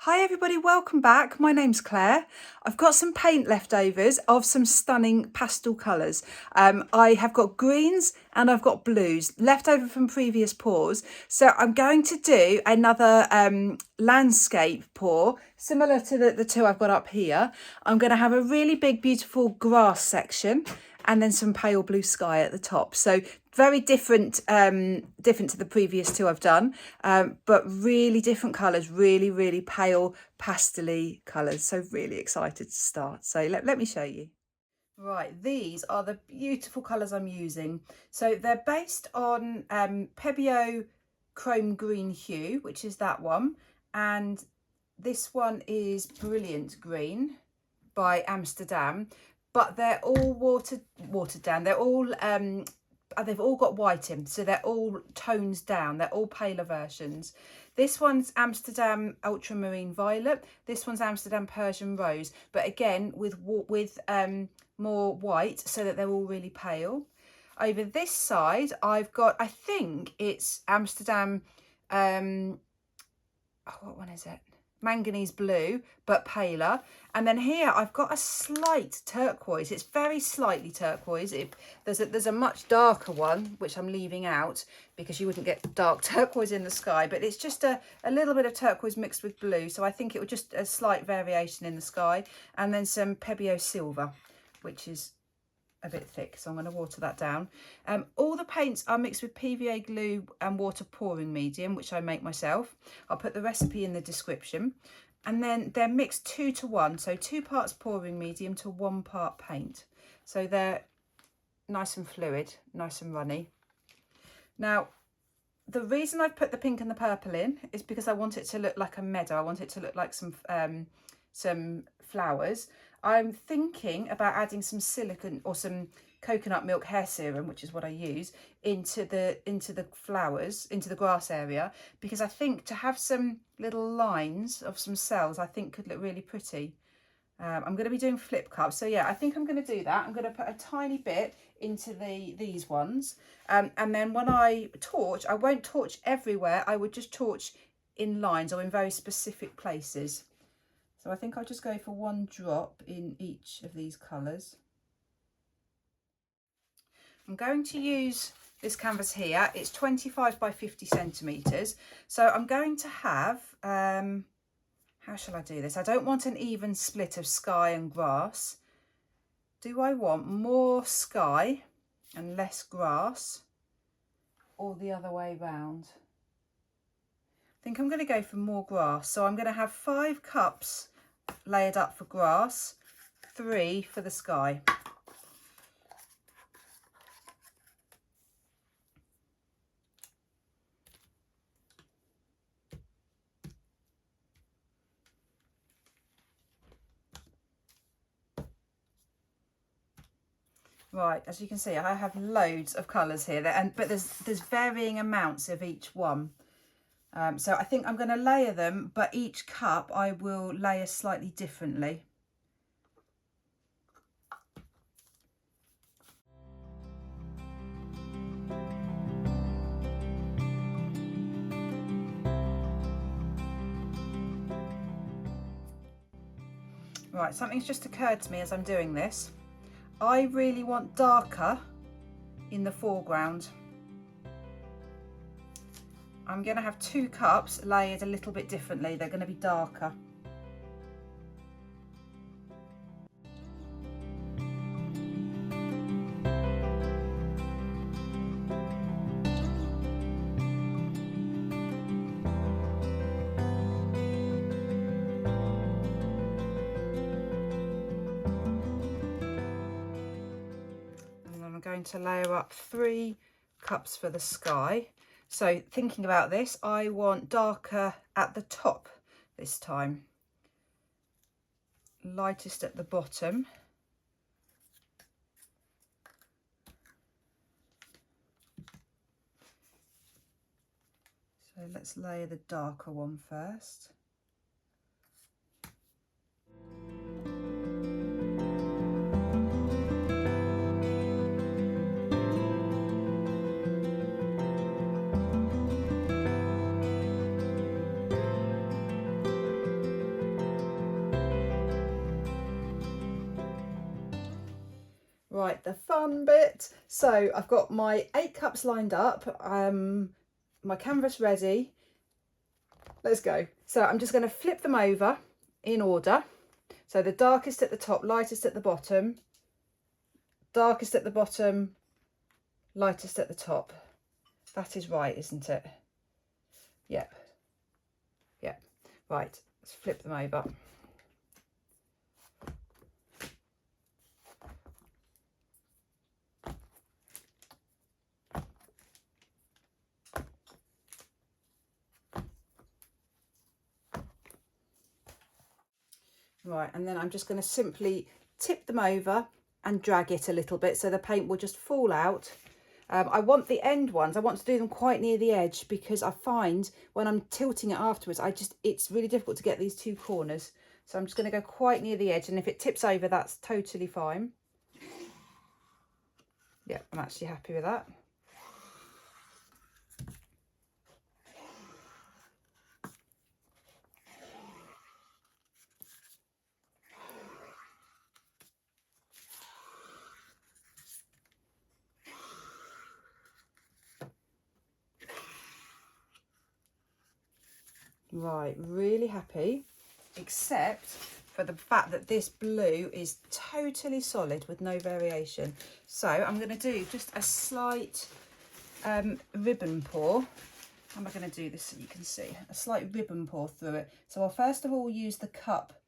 Hi everybody, welcome back. My name's Claire. I've got some paint leftovers of some stunning pastel colours. I have got greens and I've got blues left over from previous pours. So I'm going to do another landscape pour, similar to the two I've got up here. I'm going to have a really big, beautiful grass section and then some pale blue sky at the top. So very different different to the previous two I've done, but really different colours, really pale pastel-y colours. So really excited to start. So let me show you. Right, these are the beautiful colours I'm using. So they're based on Meadow Chrome Green Hue, which is that one, and this one is Brilliant Green by Amsterdam, but they're all watered down. They're all they've all got white in, so they're all tones down. They're all paler versions. This one's Amsterdam Ultramarine Violet. This one's Amsterdam Persian Rose, but again with more white, so that they're all really pale. Over this side, I've got, I think it's Amsterdam. What one is it? Manganese blue, but paler. And then here I've got a slight turquoise. It's very slightly turquoise. There's a much darker one, which I'm leaving out because you wouldn't get dark turquoise in the sky, but it's just a little bit of turquoise mixed with blue. So I think it was just a slight variation in the sky. And then some Meadow silver, which is a bit thick, so I'm going to water that down. All the paints are mixed with PVA glue and water pouring medium, which I make myself. I'll put the recipe in the description. And then they're mixed 2 to 1, so 2 parts pouring medium to 1 part paint. So they're nice and fluid, nice and runny. Now, the reason I've put the pink and the purple in is because I want it to look like a meadow. I want it to look like some flowers. I'm thinking about adding some silicone or some coconut milk hair serum, which is what I use, into the flowers, into the grass area, because I think to have some little lines of some cells, I think could look really pretty. I'm going to be doing flip cups, so yeah, I think I'm going to do that. I'm going to put a tiny bit into these ones, and then when I torch, I won't torch everywhere. I would just torch in lines or in very specific places. So I think I'll just go for 1 drop in each of these colours. I'm going to use this canvas here. It's 25 by 50 centimetres. So I'm going to have, how shall I do this? I don't want an even split of sky and grass. Do I want more sky and less grass, or the other way round? I think I'm going to go for more grass. So I'm going to have 5 cups layered up for grass, 3 for the sky. Right, as you can see, I have loads of colours here, but there's varying amounts of each one. So I think I'm going to layer them, but each cup I will layer slightly differently. Right, something's just occurred to me as I'm doing this. I really want darker in the foreground. I'm going to have 2 cups layered a little bit differently. They're going to be darker. Going to layer up 3 cups for the sky. So thinking about this, I want darker at the top this time, lightest at the bottom. So let's layer the darker one first. Right, the fun bit. So I've got my 8 cups lined up, my canvas ready. Let's go. So I'm just going to flip them over in order. So the darkest at the top, lightest at the bottom, darkest at the bottom, lightest at the top. That is right, isn't it? Yep. Yep. Right, let's flip them over. Right, and then I'm just going to simply tip them over and drag it a little bit so the paint will just fall out. I want the end ones, I want to do them quite near the edge, because I find when I'm tilting it afterwards, it's really difficult to get these 2 corners. So I'm just going to go quite near the edge, and if it tips over, that's totally fine. Yeah, I'm actually happy with that. Right, really happy, except for the fact that this blue is totally solid with no variation. So I'm going to do just a slight ribbon pour. How am I going to do this so you can see? A slight ribbon pour through it. So I'll first of all use the cup.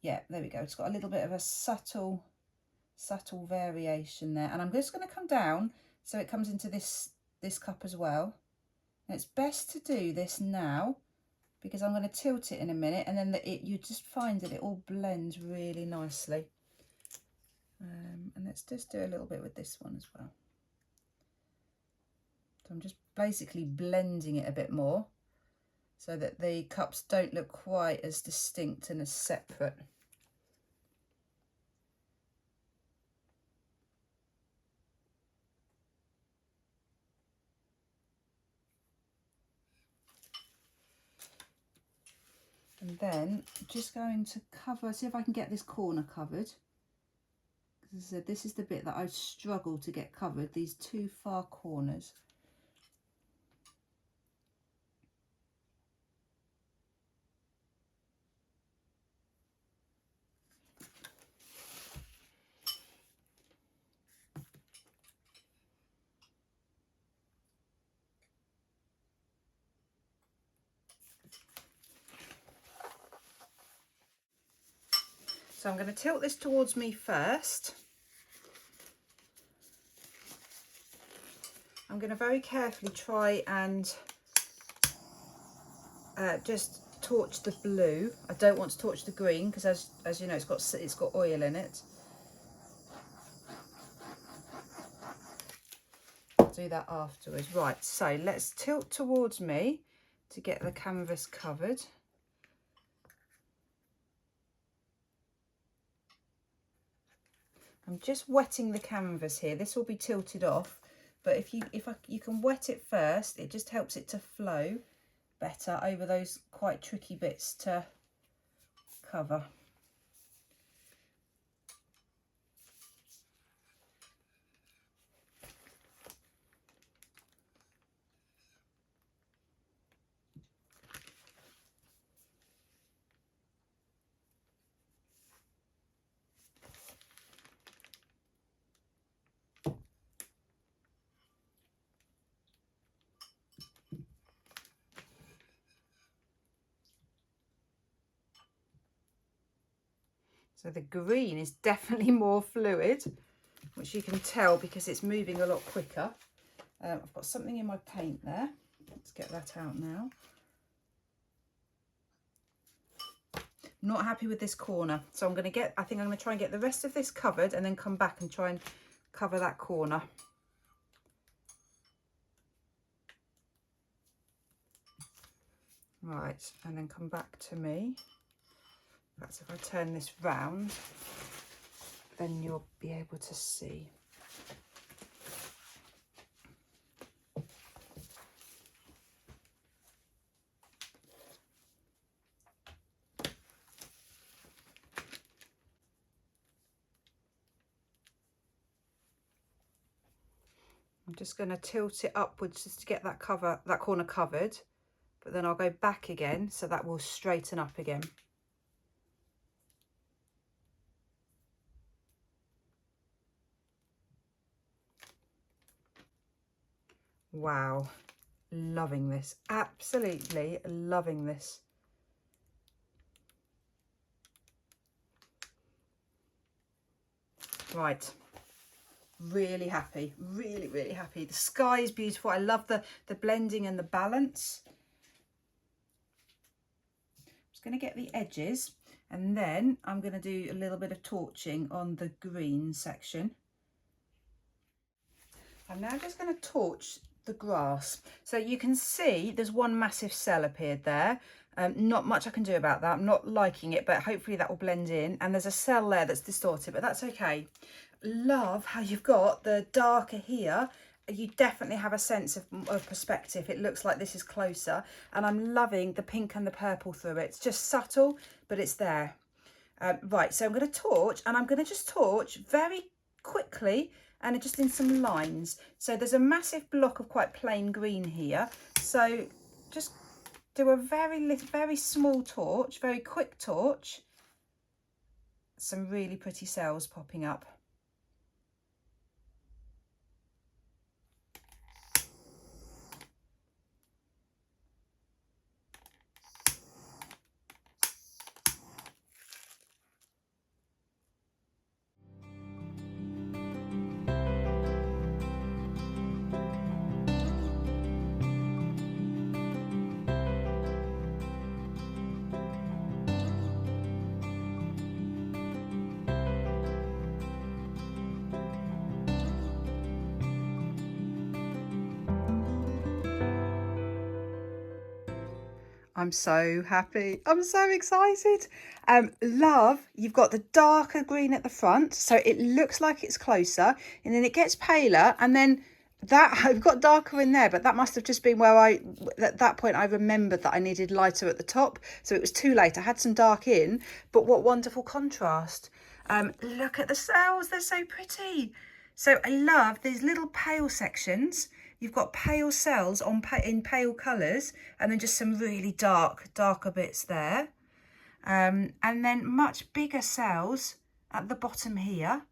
Yeah, there we go. It's got a little bit of a subtle variation there. And I'm just going to come down so it comes into this cup as well. And it's best to do this now, because I'm going to tilt it in a minute, and then you just find that it all blends really nicely. And let's just do a little bit with this one as well. So I'm just basically blending it a bit more so that the cups don't look quite as distinct and as separate. And then just going to cover, see if I can get this corner covered. As I said, this is the bit that I struggle to get covered, these 2 far corners. So I'm going to tilt this towards me first. I'm going to very carefully try and just torch the blue. I don't want to torch the green because, as you know, it's got oil in it. I'll do that afterwards. Right, so let's tilt towards me to get the canvas covered. I'm just wetting the canvas here. This will be tilted off, but if you can wet it first, it just helps it to flow better over those quite tricky bits to cover. So the green is definitely more fluid, which you can tell because it's moving a lot quicker. I've got something in my paint there. Let's get that out now. Not happy with this corner, so I think I'm going to try and get the rest of this covered and then come back and try and cover that corner. Right, and then come back to me. Perhaps if I turn this round, then you'll be able to see. I'm just going to tilt it upwards just to get that corner covered, but then I'll go back again so that will straighten up again. Wow, loving this, absolutely loving this. Right, really happy, really happy. The sky is beautiful. I love the blending and the balance. I'm just going to get the edges, and then I'm going to do a little bit of torching on the green section. I'm now just going to torch the grass. So you can see there's one massive cell appeared there. Not much I can do about that. I'm not liking it, but hopefully that will blend in. And there's a cell there that's distorted, but that's okay. Love how you've got the darker here. You definitely have a sense of perspective. It looks like this is closer, and I'm loving the pink and the purple through it. It's just subtle, but it's there. Right, so I'm going to torch, and I'm going to just torch very quickly and just in some lines. So there's a massive block of quite plain green here. So just do a very small torch, very quick torch. Some really pretty cells popping up. I'm so happy. I'm so excited. Love, you've got the darker green at the front, so it looks like it's closer, and then it gets paler, and then that I've got darker in there, but that must have just been where at that point I remembered that I needed lighter at the top, so it was too late. I had some dark in, but what wonderful contrast. Look at the cells, they're so pretty. So I love these little pale sections. You've got pale cells in pale colours, and then just some really darker bits there. And then much bigger cells at the bottom here.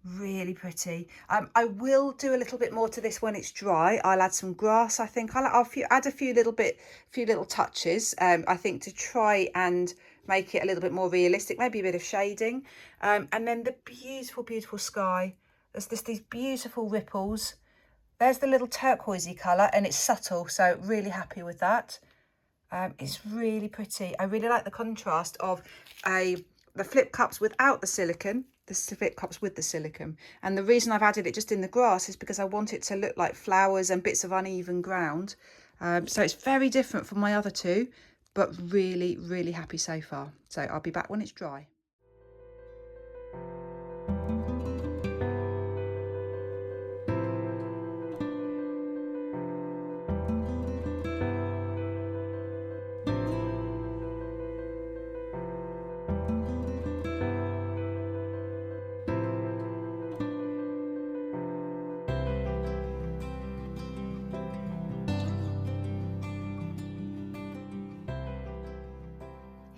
Really pretty. I will do a little bit more to this when it's dry. I'll add some grass, I think. I'll add a few little touches, I think, to try and make it a little bit more realistic, maybe a bit of shading. And then the beautiful sky. There's these beautiful ripples. There's the little turquoisey colour, and it's subtle, so really happy with that. It's really pretty. I really like the contrast of the flip cups without the silicone, the flip cups with the silicone. And the reason I've added it just in the grass is because I want it to look like flowers and bits of uneven ground. So it's very different from my other two, but really happy so far. So I'll be back when it's dry.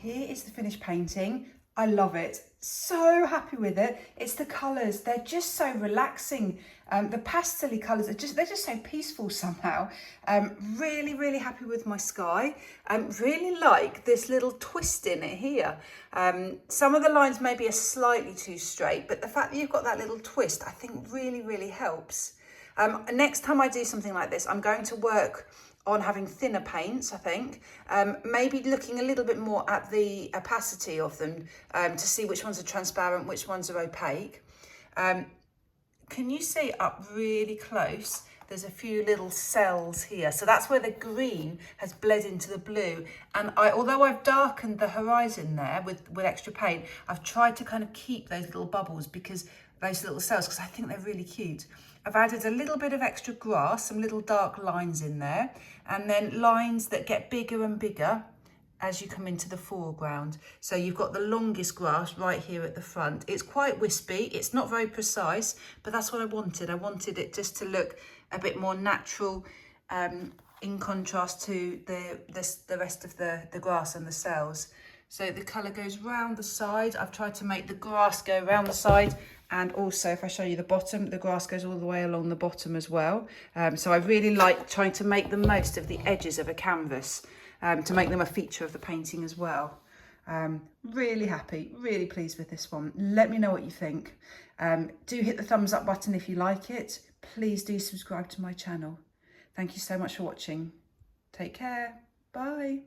Here is the finished painting. I love it. So happy with it. It's the colours. They're just so relaxing. The pastel-y colours they're just so peaceful somehow. Really happy with my sky. Really like this little twist in it here. Some of the lines maybe are slightly too straight, but the fact that you've got that little twist, I think really helps. Next time I do something like this, I'm going to work on having thinner paints, I think. Maybe looking a little bit more at the opacity of them to see which ones are transparent, which ones are opaque. Can you see up really close? There's a few little cells here. So that's where the green has bled into the blue. And although I've darkened the horizon there with extra paint, I've tried to kind of keep those little bubbles, because those little cells, because I think they're really cute. I've added a little bit of extra grass, some little dark lines in there, and then lines that get bigger and bigger as you come into the foreground. So you've got the longest grass right here at the front. It's quite wispy, it's not very precise, but that's what I wanted. I wanted it just to look a bit more natural, in contrast to the rest of the grass and the cells. So the colour goes round the side. I've tried to make the grass go round the side, and also if I show you the bottom, the grass goes all the way along the bottom as well. So I really like trying to make the most of the edges of a canvas, to make them a feature of the painting as well. Really happy, really pleased with this one. Let me know what you think. Do hit the thumbs up button if you like it. Please do subscribe to my channel. Thank you so much for watching. Take care. Bye.